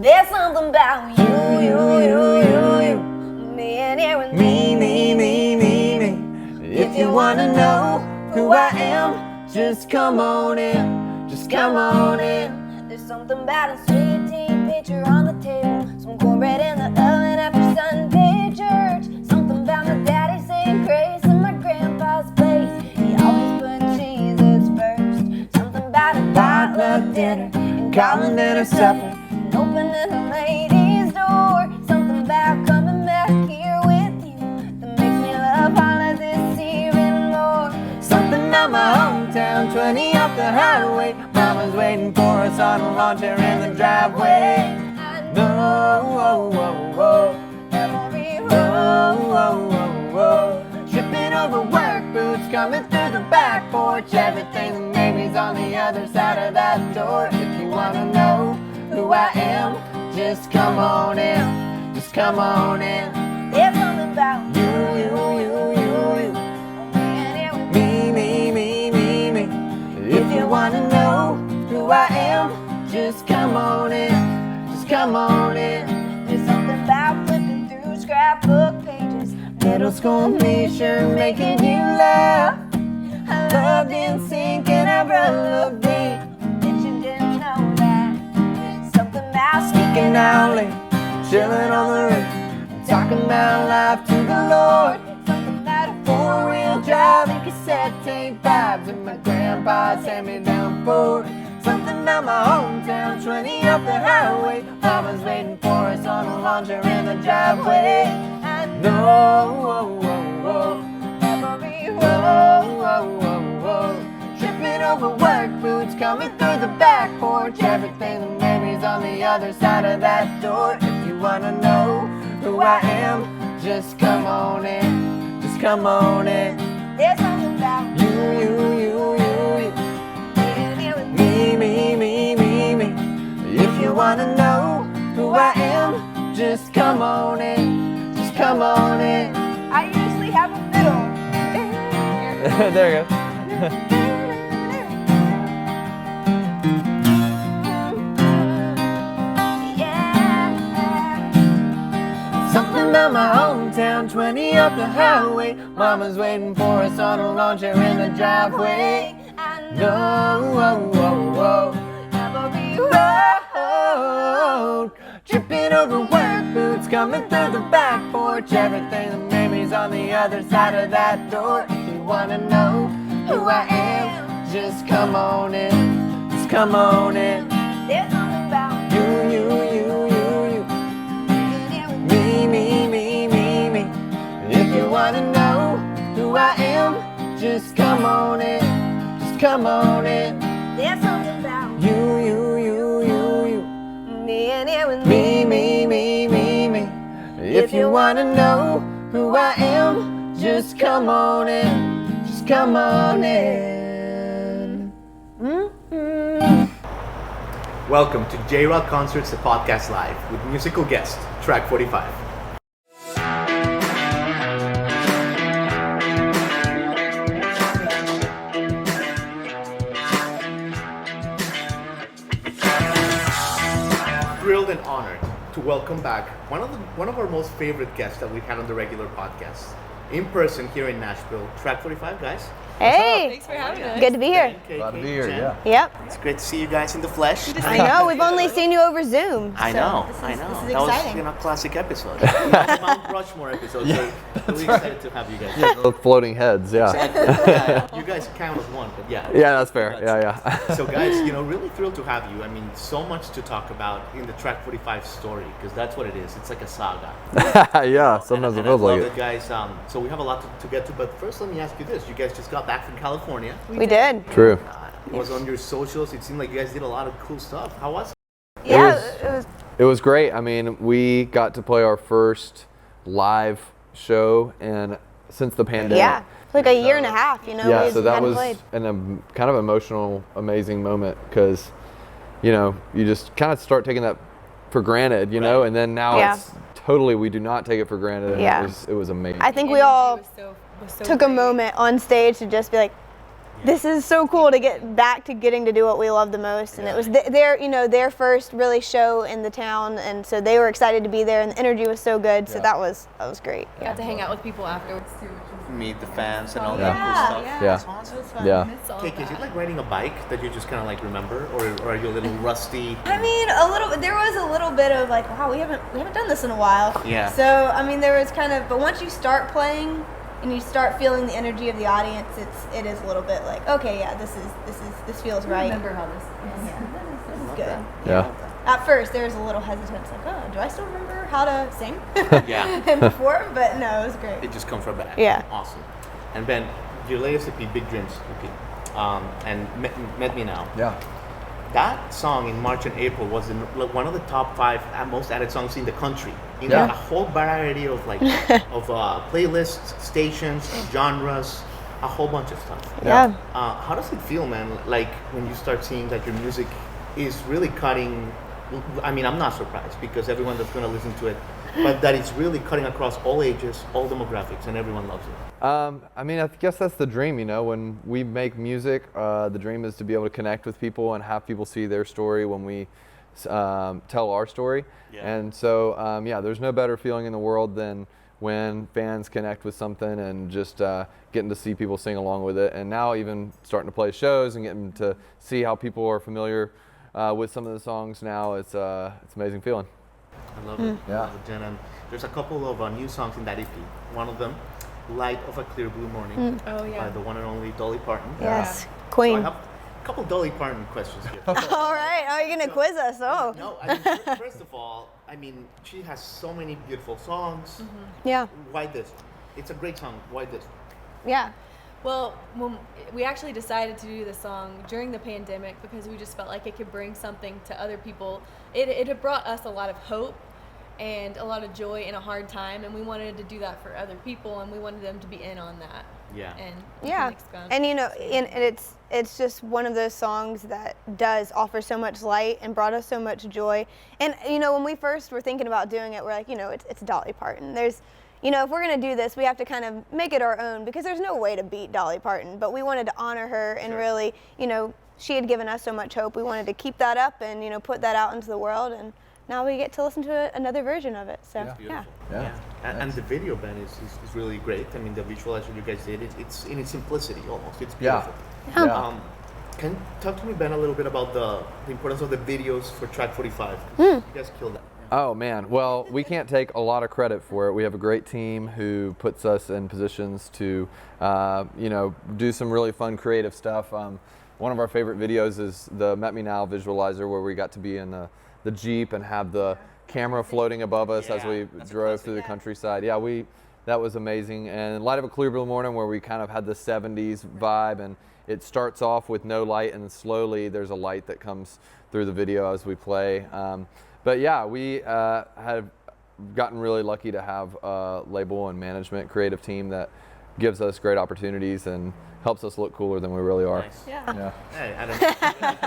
There's something about you, me and here with me. If you wanna know who I am, just come on in, just come on in. There's something about a sweet tea picture on the table, some cornbread in the oven after Sunday church. Something about my daddy saying grace in my grandpa's place. He always put Jesus first. Something about a potluck dinner and calling it a supper, and opening a lady's door. Something about coming back here with you that makes me love all of this even more. Something about my hometown, 20 off the highway. Mama's waiting for us on a lawn chair in the driveway. I know, tripping over work boots, coming through the back porch. Everything that maybe's on the other side of that door. If you wanna know who I am, just come on in, just come on in. There's something about you, me. If you wanna know who I am, just come on in, just come on in. There's something about flipping through scrapbook pages, middle school me sure making you laugh. I loved NSYNC and I wrote deep. Did you didn't know that? Something about sneaking out late, chilling on the roof, talking about life to the Lord. Something about a four-wheel drive and cassette tape vibes in my grandpa's hand-me-down Ford. Something about my hometown, 20 off the highway. Mama's waiting for us on a lawn chair in the driveway. I know, tripping over work boots, coming through the back porch. Everything that maybe's on the other side of that door. If you wanna know who I am, just come on in, just come on in. There's something about you, me. If you wanna know who I am, just come on in, just come on in. I usually have a fiddle. There you go. Something about my hometown, 20 up the highway. Mama's waiting for us on a lawn chair in the driveway. I know, every road, tripping over work boots, coming through the back porch. Everything that maybe's on the other side of that door. If you wanna know who I am, just come on in, just come on in. There's something about you, me. If you wanna know who I am, just come on in, just come on in. There's something about you, me and here with me. If you wanna know who I am, just come on in, just come on in. Welcome to Jrodconcerts, the podcast live with musical guest Track45. Thrilled and honored to welcome back one of our most favorite guests that we've had on the regular podcast. In person here in Nashville, Track45 guys. Hey, Thanks for having us. good to be here. Glad to be here, Jenna. yeah. Yep, It's great to see you guys in the flesh. I know. We've only seen you over Zoom. I know. This is That exciting. was, classic episode. Mount Rushmore episode. So really excited to have you guys. The floating heads, yeah. Exactly. Yeah, you guys count as one, but yeah. Yeah, that's fair. Yeah. So guys, really thrilled to have you. I mean, so much to talk about in the Track45 story, because that's what it is. It's like a saga. Yeah, sometimes it feels like it. Guys, so we have a lot to get to, but first let me ask you this. You guys just got back from California. We did. True. It was on your socials. It seemed like you guys did a lot of cool stuff. How was it? Yeah, It was great. I mean, we got to play our first live show since the pandemic. yeah. Like a year and a half, Yeah, we so that hadn't was played. an kind of emotional, amazing moment because, you just kind of start taking that for granted, and then now Yeah. it's totally, we do not take it for granted. And Yeah. it was amazing. I think we all was so took a great. moment on stage to just be like, this is so cool to get back to getting to do what we love the most. And it was their first really show in the town, and so they were excited to be there, and the energy was so good. So that was great. Got to hang out with people afterwards too. Meet the fans and all Yeah. that cool stuff. Yeah. That's awesome. It was fun. Yeah. I miss all of Okay, is it that. like riding a bike that you just kind of like remember, or are you a little rusty? I mean, a little. There was a little bit of like, wow, we haven't done this in a while. Yeah. So I mean, there was kind of, but once you start playing and you start feeling the energy of the audience, it is a little bit like, okay, yeah, this feels I right. remember how this is. This is good. Yeah. At first, there was a little hesitance, like, oh, do I still remember how to sing? Yeah. and perform, but no, it was great. It just comes from back. Yeah. Awesome. And Ben, your latest EP, Big Dreams EP, and Met Me Now. Yeah. That song in March and April was one of the top 5 most added songs in the country. In Yeah. like a whole variety of like of playlists, stations, genres, a whole bunch of stuff. Yeah. How does it feel, man? Like when you start seeing that your music is really cutting. I mean, I'm not surprised because everyone that's going to listen to it, but that it's really cutting across all ages, all demographics, and everyone loves it. I mean, I guess that's the dream, you know, when we make music, the dream is to be able to connect with people and have people see their story when we tell our story. Yeah. And so, there's no better feeling in the world than when fans connect with something and just getting to see people sing along with it. And now even starting to play shows and getting to see how people are familiar with some of the songs now, it's an amazing feeling. I love it. Yeah. I love it, Jenna. And there's a couple of new songs in that EP. One of them, Light of a Clear Blue Morning, Oh yeah. by the one and only Dolly Parton. Yes, So I Queen. have a couple Dolly Parton questions here. All right. Oh, you're gonna quiz us? Oh. No, I mean, first of all, I mean, she has so many beautiful songs. Yeah. Why this? It's a great song. Why this? Yeah. Well, when we actually decided to do the song during the pandemic because we just felt like it could bring something to other people. It had brought us a lot of hope and a lot of joy in a hard time, and we wanted to do that for other people, and we wanted them to be in on that. Yeah. And Yeah, and it's just one of those songs that does offer so much light and brought us so much joy. And when we first were thinking about doing it, we're like, it's Dolly Parton. There's, if we're gonna do this, we have to kind of make it our own because there's no way to beat Dolly Parton. But we wanted to honor her and really, she had given us so much hope. We wanted to keep that up and put that out into the world, and now we get to listen to another version of it. So Yeah. Beautiful. Yeah. And the video, Ben, is really great. I mean, the visualization you guys did, it's in its simplicity almost. It's Yeah. beautiful. Yeah. Can you talk to me, Ben, a little bit about the importance of the videos for Track45? You guys killed that. Oh man, well, we can't take a lot of credit for it. We have a great team who puts us in positions to, do some really fun creative stuff. One of our favorite videos is the Met Me Now visualizer, where we got to be in the Jeep and have the camera floating above us as Yeah, we that's a drove classic. through the countryside. Yeah, that was amazing. And Light of a Clear Blue Morning, where we kind of had the 70s vibe, and it starts off with no light, and then slowly there's a light that comes through the video as we play. But yeah, we have gotten really lucky to have a label and management creative team that gives us great opportunities and helps us look cooler than we really are. Nice. Yeah. Yeah. Hey, I don't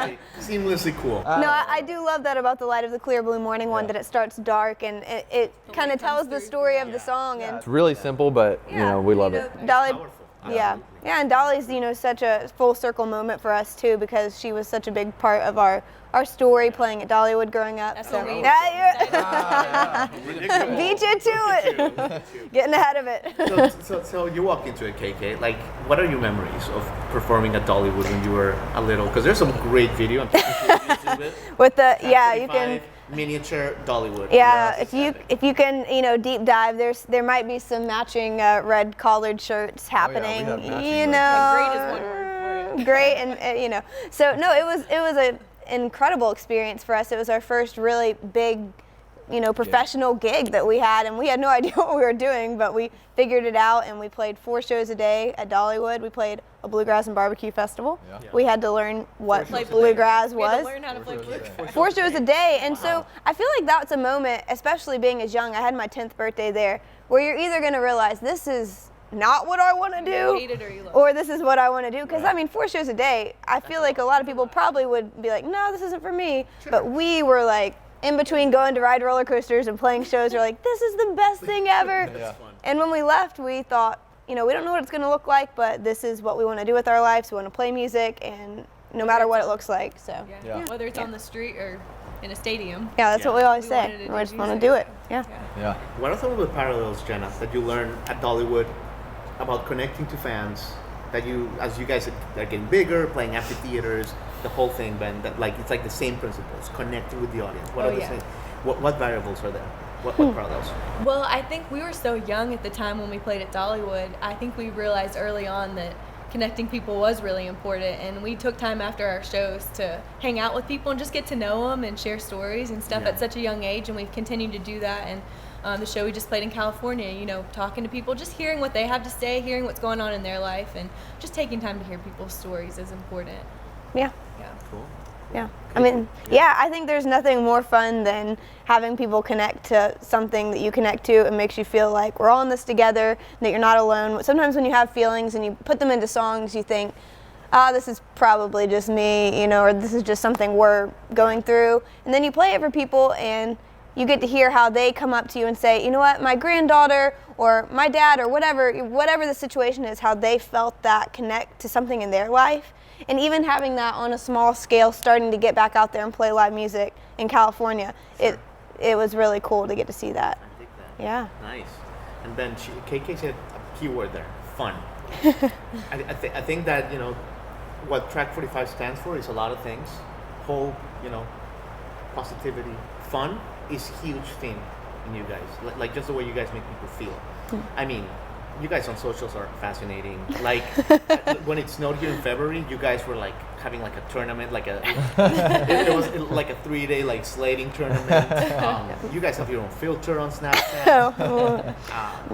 know. Seamlessly cool. No, I do love that about the Light of the Clear Blue Morning one, Yeah. that it starts dark and it kind of comes tells the through. story of the Yeah. song. And It's really simple, but we love it. Dolly, Powerful. yeah, Absolutely. yeah, and Dolly's such a full circle moment for us too, because she was such a big part of our story playing at Dollywood growing up. That's so what we yeah, Ridiculous. beat you to it, getting ahead of it. So you walk into it, KK. Like, what are your memories of performing at Dollywood when you were a little? Because there's some great video. I'm YouTube it. With the you can. Miniature Dollywood. Yeah, It's if you can deep dive, there might be some matching red collared shirts happening. have matching red Great is one word for it. Great, and so no, it was an incredible experience for us. It was our first really big, professional gig that we had, and we had no idea what we were doing, but we figured it out, and we played 4 shows a day at Dollywood. We played a bluegrass and barbecue festival. Yeah. We had to learn what Play bluegrass We had was. to learn how to play bluegrass. 4 shows a day, and so I feel like that's a moment, especially being as young. I had my 10th birthday there, where you're either going to realize this is not what I want to You do, hate it or you love it. or this is what I want to do. Because 4 shows a day, I feel like a lot of people probably would be like, no, this isn't for me. But we were like, in between going to ride roller coasters and playing shows, we're like, this is the best thing ever. That's fun. And when we left, we thought, we don't know what it's going to look like, but this is what we want to do with our lives. We want to play music, and no matter what it looks like. So Yeah. Whether it's on the street or in a stadium. yeah, that's what we always We say. wanted to We do just want to music. do it. Yeah. Yeah. What are some of the parallels, Jenna, that you learned at Dollywood about connecting to fans? That you, as you guys are getting bigger, playing amphitheaters, the whole thing, Ben. That like it's like the same principles, connecting with the audience. What Oh, are the yeah. same? What variables are there? What parallels? Well, I think we were so young at the time when we played at Dollywood. I think we realized early on that connecting people was really important, and we took time after our shows to hang out with people and just get to know them and share stories and stuff Yeah. at such a young age, and we've continued to do that. And the show we just played in California, talking to people, just hearing what they have to say, hearing what's going on in their life, and just taking time to hear people's stories is important. Yeah. Yeah. Cool. Yeah. I mean, I think there's nothing more fun than having people connect to something that you connect to. It makes you feel like we're all in this together, that you're not alone. Sometimes when you have feelings and you put them into songs, you think, this is probably just me, or this is just something we're going through. And then you play it for people, and you get to hear how they come up to you and say, you know what, my granddaughter or my dad or whatever the situation is, how they felt that connect to something in their life. And even having that on a small scale, starting to get back out there and play live music in California, Sure. it was really cool to get to see that. I think that. Yeah. Nice. And then KK said a key word there, fun. I think that, what Track45 stands for is a lot of things. Hope, positivity, fun is a huge thing in you guys. Like just the way you guys make people feel. I mean, you guys on socials are fascinating. Like when it snowed here in February, you guys were like having like a tournament, it was like a 3-day like sledding tournament. You guys have your own filter on Snapchat.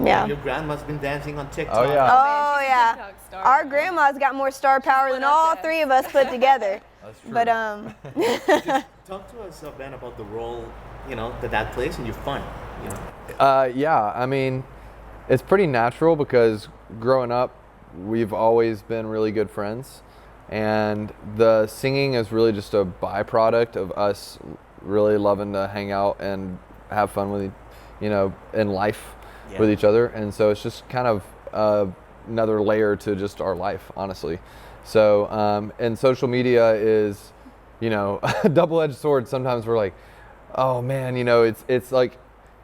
Yeah. Your grandma's been dancing on TikTok. Oh, yeah. Oh, she's a yeah. TikTok star Our now. grandma's got more star power than one up all there. three of us put together. That's true. But Just talk to us, Ben, about the role that plays in your fun. Yeah, I mean, it's pretty natural because growing up, we've always been really good friends, and the singing is really just a byproduct of us really loving to hang out and have fun with, in life with each other, and so it's just kind of another layer to just our life, honestly. So, and social media is, a double-edged sword. Sometimes we're like, oh man, it's like,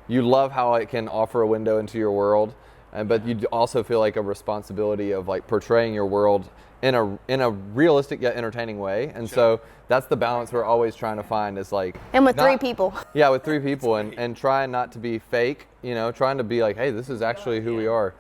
you love how it can offer a window into your world, but you also feel like a responsibility of like portraying your world in a realistic yet entertaining way. And so that's the balance we're always trying to find, is like, and with not- 3 people. Yeah, with 3 people, and trying not to be fake, trying to be like, hey, this is actually who we are,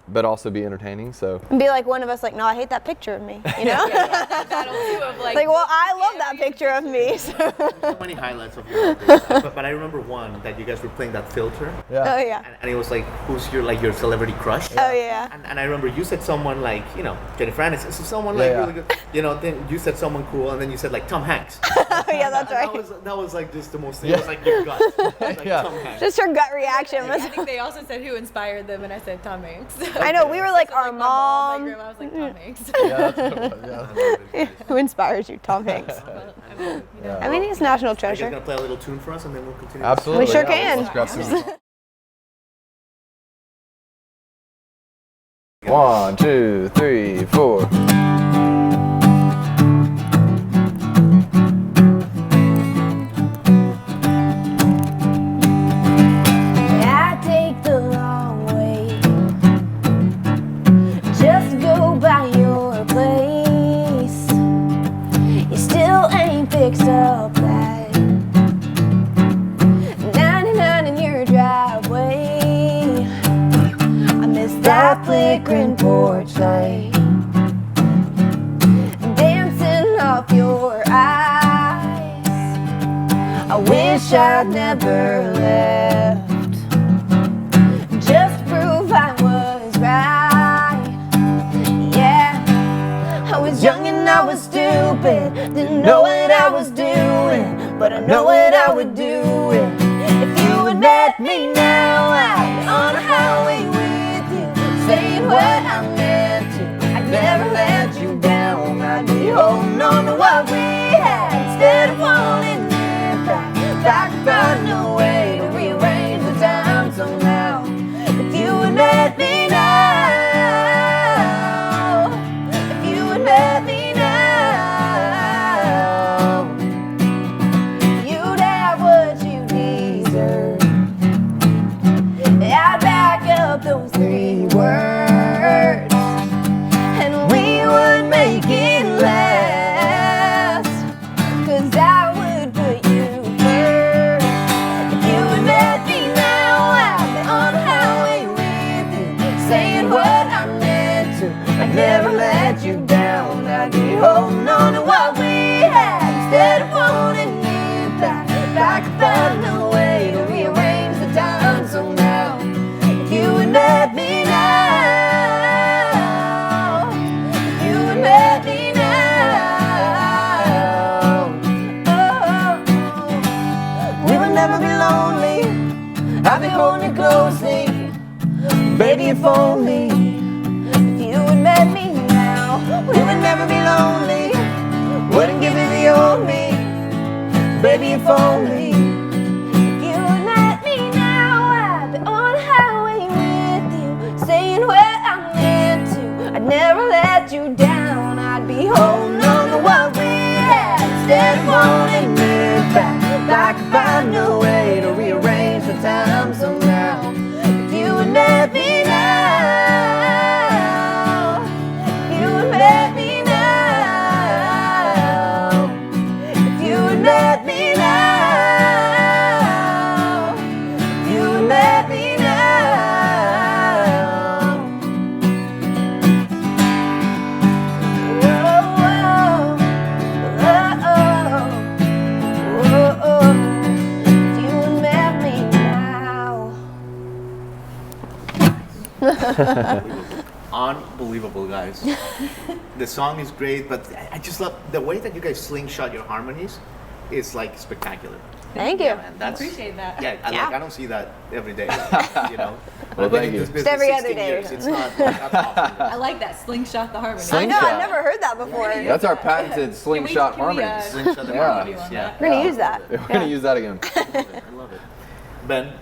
but also be entertaining. So And be like one of us, like, no, I hate that picture of me, Battle too of like, Like, well, I love that picture of me. So. So many highlights of your this, but I remember one that you guys were playing that filter, Oh, yeah. and it was like, who's your celebrity crush? Oh, yeah. And I remember you said someone like, Jennifer Aniston, so someone Yeah, like really good, then you said someone cool, and then you said like Tom Hanks. Oh, yeah, that's And right. that was like just the most, it was like your gut. It was like Yeah. Tom Hanks. Just her gut reaction I was, think they also said who inspired them, and I said Tom Hanks. I know, we were like, So, our my mom. grandma was like Tom Hanks. yeah, that's what it was, yeah. Who inspires you? Tom Hanks. Well, I mean, I mean, he's national Are you guys treasure. gonna play a little tune for us, and then we'll continue? Absolutely. We sure yeah, can. let's grab some. 1, 2, 3, 4. I take the long way. Just go by your place. You still ain't fixed up that 99 in your driveway. I miss that flickering porch light dancing off your eyes. I wish I'd never left. Just prove I was right. Yeah, I was young and I was stupid. Didn't know what I was doing, but I know what I would do if you would let me now. I'd be on a highway with you, saying what I meant to. I'd never let you down. I'd be holding on to what we had instead of wanting it back. If I could find a way to rearrange the time somehow, if you would let me know. never let you down. I'd be holding on to what we had instead of wanting you back. If I could find a way to rearrange the time somehow, if you would let me now, if you would let me now, oh, we will never be lonely. I'll be holding you closely, baby, if only if you would let me now, we would never be lonely. Wouldn't give you the old me, baby, if only if you would let me now. I'd be on the highway with you, saying where I'm meant to. I'd never let you down. I'd be holding on to what we had instead of wanting it back. If I could find a way to rearrange the time somehow, if you would let me now, if you would let me now, if you would let me now, if you would let me now. Unbelievable, guys. The song is great, but I just love the way that you guys slingshot your harmonies. It's like spectacular. Thank you. Yeah, man, I appreciate that. Yeah, Yeah. I don't see that every day, you know. Well, I've been thank in you. this business Just every other 16 day. years. It's not that often. I like that slingshot the harmony. I know, Slingshot. I've never heard that before. That's our patented slingshot Can we, harmonies. Slingshot the Yeah. harmonies, yeah. We're gonna use that. We're gonna use that again. I love it. Ben,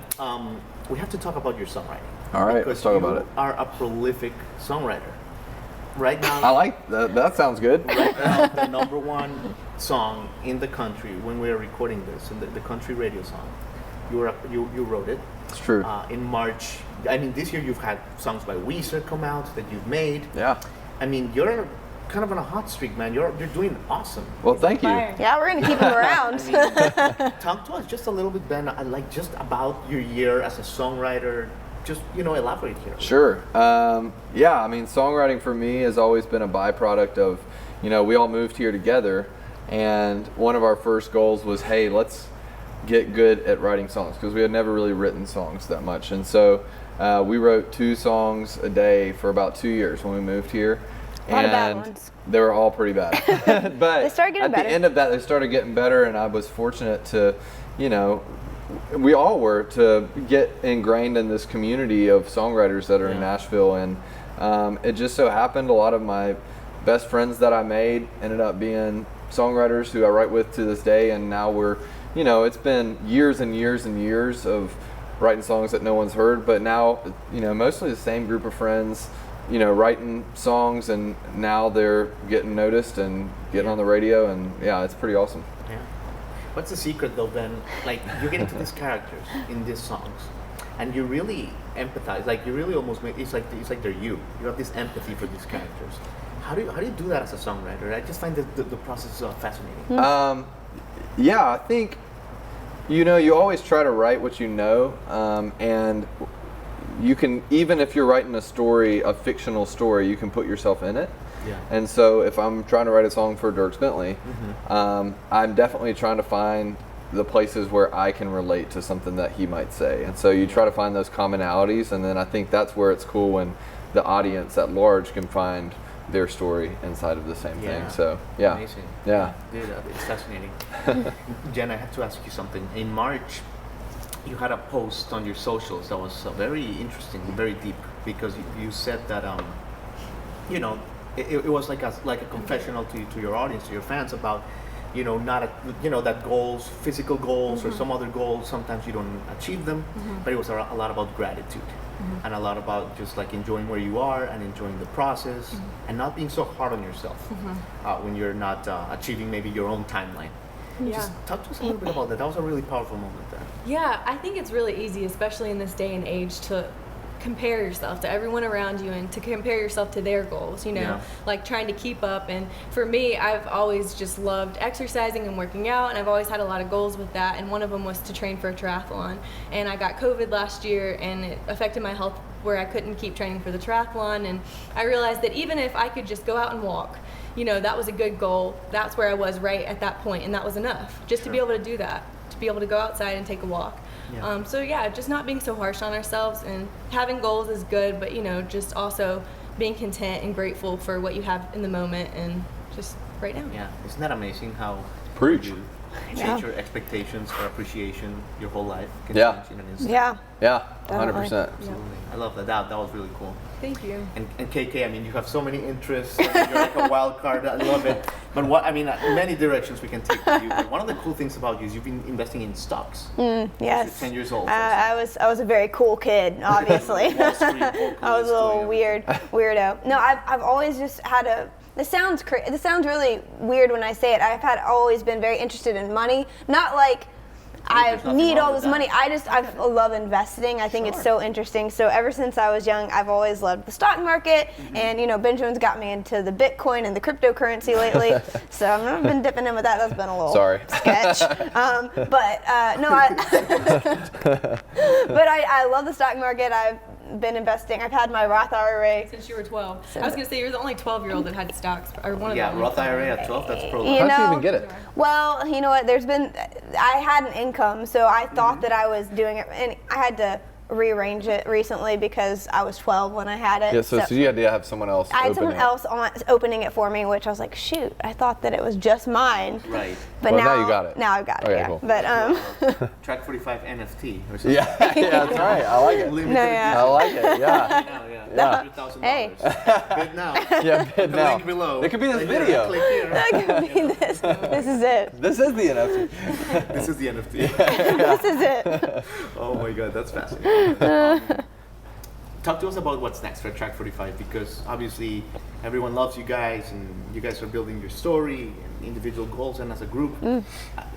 we have to talk about your songwriting. All right, Because let's talk about it. You are a prolific songwriter. Right now, I like that. That sounds good. right now, the number one song in the country when we are recording this, in the country radio song, you wrote it. It's true. In March. I mean, this year you've had songs by Weezer come out that you've made. Yeah. I mean, you're kind of on a hot streak, man. You're doing awesome. Well, thank you. Fire. Yeah, we're gonna keep him around. Talk to us just a little bit, Ben, like just about your year as a songwriter. Just, elaborate here. Sure. Yeah, I mean, songwriting for me has always been a byproduct of, we all moved here together, and one of our first goals was, hey, let's get good at writing songs, because we had never really written songs that much. And so we wrote 2 songs a day for about 2 years when we moved here. A lot of bad And ones. they were all pretty bad. But They started getting at better. the end of that, they started getting better, and I was fortunate to, we all were, to get ingrained in this community of songwriters that are in Nashville. And it just so happened a lot of my best friends that I made ended up being songwriters who I write with to this day. And now we're, it's been years and years and years of writing songs that no one's heard, but now, mostly the same group of friends, writing songs, and now they're getting noticed and getting on the radio, and yeah, it's pretty awesome. Yeah. What's the secret though, Ben? Like, you get into these characters in these songs, and you really empathize. Like, you really almost make it's like they're you. You have this empathy for these characters. How do you do that as a songwriter? I just find the process fascinating. Yeah, I think, you always try to write what you know, and you can, even if you're writing a story, a fictional story, you can put yourself in it. Yeah. And so if I'm trying to write a song for Dierks Bentley, I'm definitely trying to find the places where I can relate to something that he might say. And so you try to find those commonalities, and then I think that's where it's cool when the audience at large can find their story inside of the same thing. So yeah. Amazing. Yeah. Dude, it's fascinating. Jen, I have to ask you something. In March, you had a post on your socials that was very interesting, very deep, because you said that it was like a confessional to your audience, to your fans, about that goals, physical goals, or some other goals, sometimes you don't achieve them, but it was a lot about gratitude, and a lot about just like enjoying where you are and enjoying the process, and not being so hard on yourself when you're not achieving maybe your own timeline. Yeah. Just talk to us a little bit about that. That was a really powerful moment there. Yeah, I think it's really easy, especially in this day and age, to compare yourself to everyone around you and to compare yourself to their goals, like trying to keep up. And for me, I've always just loved exercising and working out, and I've always had a lot of goals with that, and one of them was to train for a triathlon. And I got COVID last year, and it affected my health where I couldn't keep training for the triathlon, and I realized that even if I could just go out and walk, you know, that was a good goal. That's where I was right at that point, and that was enough just to be able to do that, to be able to go outside and take a walk. Yeah. So yeah, just not being so harsh on ourselves, and having goals is good, but you know, just also being content and grateful for what you have in the moment and just right now. Yeah, isn't that amazing how Preach. you change your expectations or appreciation your whole life can Yeah. change in an instant. Yeah. Yeah, Definitely. 100%. Absolutely. I love that. That was really cool. Thank you. And KK, I mean, you have so many interests. You're like a wild card. I love it. But what I mean, many directions we can take with you. But one of the cool things about you is you've been investing in stocks. Yes. You're 10 years old. I was a very cool kid, obviously. Wall Street, I was a little vocalist, weirdo. No, I've always just had a. This sounds really weird when I say it. Always been very interested in money. Not like I there's nothing need wrong all with this money. that. I love investing. I think it's Sure. so interesting. So ever since I was young, I've always loved the stock market. And you know, Benjamin's got me into the Bitcoin and the cryptocurrency lately. So I've been dipping in with that. That's been a little Sorry. sketch. But I love the stock market. I've been investing. I've had my Roth IRA. Since you were 12. I was gonna say you're the only 12-year-old that had stocks, or one of Yeah, them. Roth IRA at 12, that's pro. You How'd you know, even get it? Well, you know what? I had an income, so I thought that I was doing it, and I had to rearrange it recently because I was 12 when I had it. Yeah, so you had to have someone else I had open someone it. else opening it for me, which I was like, shoot, I thought that it was just mine. Right. But Well, now you got it. Now I've got it. Okay, Yeah. cool. But Track45 NFT or something. Yeah, that's right. I like it. Limited No, yeah. I like it. Yeah. now, yeah. Yeah. $100,000. Hey. Bid now. Yeah, bid The now. link below. It could be this Click here, video. Click here. that could be this. This is it. This is the NFT. This is the NFT. This is it. Oh my god, that's fascinating. Talk to us about what's next for Track45, because obviously everyone loves you guys and you guys are building your story and individual goals and as a group.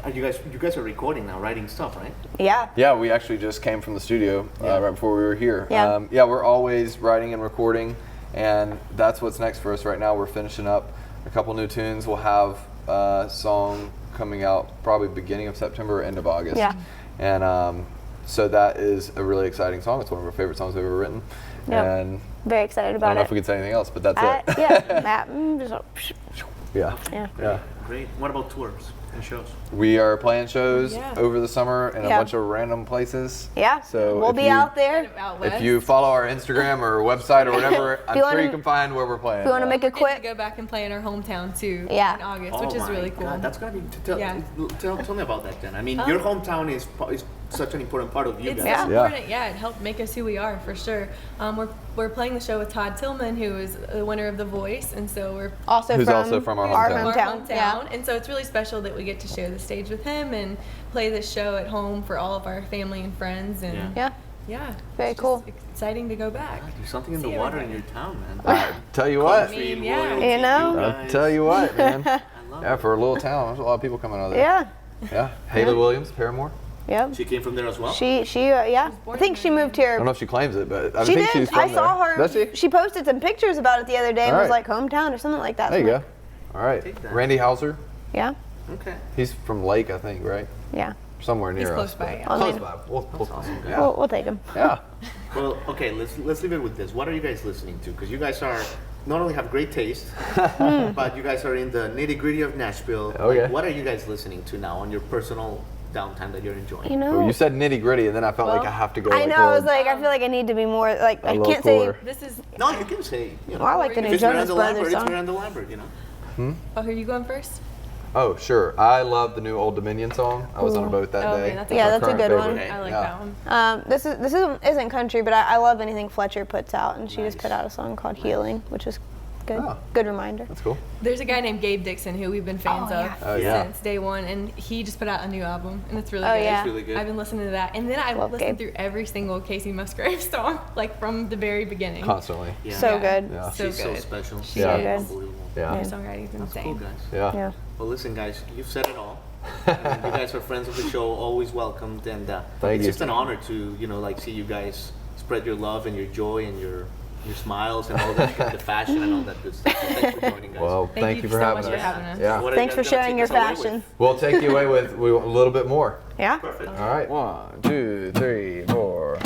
Are you guys are recording now, writing stuff, right? Yeah. Yeah, we actually just came from the studio right before we were here. Yeah. We're always writing and recording, and that's what's next for us right now. We're finishing up a couple new tunes. We'll have a song coming out probably beginning of September or end of August. Yeah. And so that is a really exciting song. It's one of our favorite songs we've ever written. Yep. And Very excited I don't about know it. if we could say anything else, but that's it. Yeah. Yeah. Yeah. Great. What about tours and shows? We are playing shows Yeah. over the summer in a Yeah. bunch of random places. Yeah. So we'll if be you- out there. Out west. If you follow our Instagram or website or whatever, I'm you sure wanna- you can find where we're playing. If you want to make We're it getting to quick, go back and play in our hometown too Yeah. in August, Oh which is my really cool. God, that's gonna be. Tell me about that, Jen. I mean, Um, your hometown is such an important part of you It's guys. so Yeah. important, yeah. It helped make us who we are for sure. We're playing the show with Todd Tillman, who is the winner of The Voice, and so we're also Who's from also from our our hometown. hometown. Yeah. And so it's really special that we get to share the stage with him and play this show at home for all of our family and friends. And Yeah. Yeah. yeah, Very it's cool. just exciting to go back. God, there's something in the See water in everybody. your town, man. I tell you what. Country, yeah. royalty, You know? I'll guys. tell you what, man. I love Yeah, it. for a little town, there's a lot of people coming out of there. Yeah. Yeah. Haley Williams, Paramore. Yep. She came from there as well. Yeah. I born think in she moved I don't here. know if she claims it, but I She think did. she's from I saw there. her. Does she? She posted some pictures about it the other day and All was right. like hometown or something like that. There you So go. I'm All right. Take that. Randy Hauser. Yeah. Okay. He's from Lake, I think, right? Yeah. Somewhere near He's us. close by, but- yeah. I'll Close leave. by. We'll awesome. yeah. We'll take him. Yeah. Well, okay. Let's leave it with this. What are you guys listening to? Because you guys are not only have great taste, but you guys are in the nitty gritty of Nashville. Oh, yeah. What are you guys listening to now on your personal downtime that you're enjoying? You know. Well, you said nitty gritty, and then I felt like Well, I have to go. I like know. I was a- like, I feel like I need to be more like. A I little can't cooler. This is. No, you can say. You know, Well, I like the if new it's Jonas Miranda Brothers Lambert, it's song. Miranda Lambert. You know. Oh, are you going first? Oh, sure. I love the new Old Dominion song. I was on a boat that Oh, day. okay, that's a Yeah, My that's a current good one. favorite. I like Yeah. that one. This isn't country, but I love anything Fletcher puts out, and she just put out a song called Healing, which is good. Oh. Good reminder. That's cool. There's a guy named Gabe Dixon who we've been fans Oh, of yeah. Oh, yeah. since day one, and he just put out a new album, and it's really Oh, good. yeah. It's really good. I've been listening to that, and then I've Love listened Gabe. through every single Casey Musgrave song, like from the very beginning. Constantly. Yeah. So Yeah. good. Yeah. So She's so good. special. She's so good. Unbelievable. Yeah. Her songwriting's That's cool, insane. guys. Yeah. Yeah. Well, listen, guys, you've said it all. I mean, you guys are friends of the show, always welcomed, and Thank it's you. just an honor to see you guys spread your love and your joy and your smiles and all that, the fashion and all that good stuff. So thanks for joining, guys. Well, thank you for so having much us. for having us. Yeah. What are you Thanks guys for gonna sharing take your us away with? fashion. We'll take you away with a little bit more. Yeah. Perfect. All right. 1, 2, 3, 4.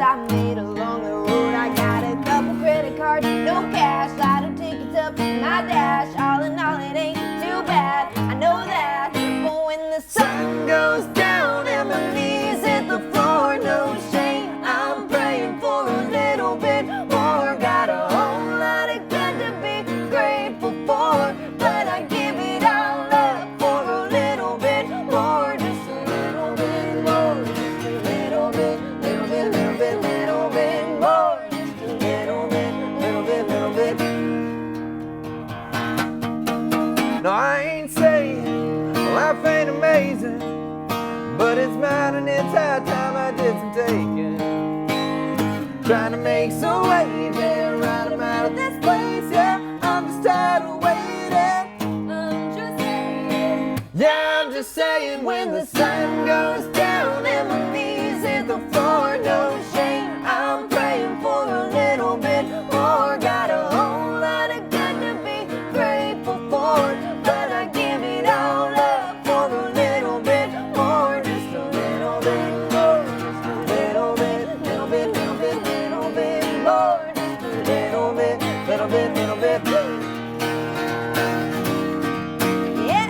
I made along the road. I got a couple credit cards, no cash, lotto tickets up in my dash. All in all, it ain't too bad. I know that. But when the sun goes down and my knees hit the floor, no shame, I'm praying for a little bit more. Got a whole lot of good to be grateful for, but I give it all up for a little bit more, just a little bit more, just a little bit, little bit, little bit, little bit more, just a little bit, little bit, little bit. No, I ain't saying life ain't amazing, but it's mine and it's high time I did some taking. Trying to make some way, there, right, I'm out of this place, yeah. I'm just tired of waiting. I'm just saying. Yeah, I'm just saying, when the sun goes down and my knees hit the floor, no shame, I'm praying for a little bit more. Got a whole lot of good to be grateful for, but I give it all up for a little bit more, just a little bit more, just a little bit, little bit, little bit, little bit more, just a little bit, little bit, little bit. Yeah.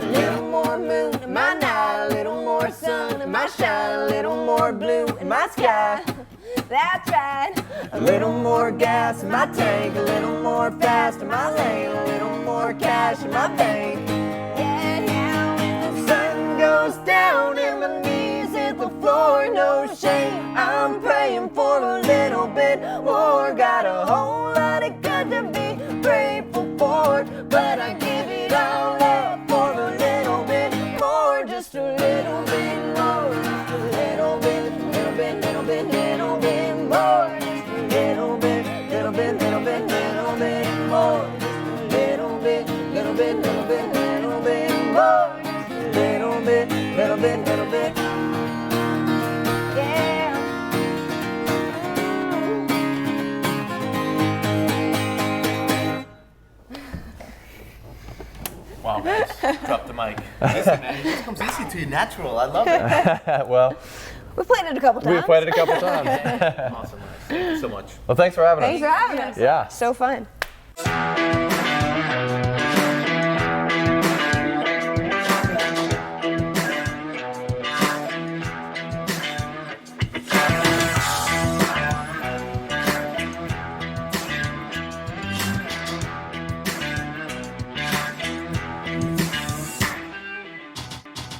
A little more moon in my night, a little more sun in my shine, a little more blue in my sky. That's right. A little more gas in my tank, a little more fast in my lane, a little more cash in my bank. Yeah, yeah. When the sun goes down and my knees hit the floor, no shame, I'm praying for a little bit more. Got a whole lot of good to be grateful for, but I give it all up for a little bit more, just a little bit more, just a little bit, little bit, little bit, little bit more, just a little bit, little bit, little bit, little bit more, just a little bit, little bit, little bit, little bit more, just a little bit, little bit, little bit. Yeah. Wow, guys, drop the mic. Listen, man, it just comes easy to you, natural. I love it. Well, We played it a couple times. we played it a couple times. Awesome, guys. Thank you so much. Well, thanks for having Thanks us. for having us. Yeah. So fun.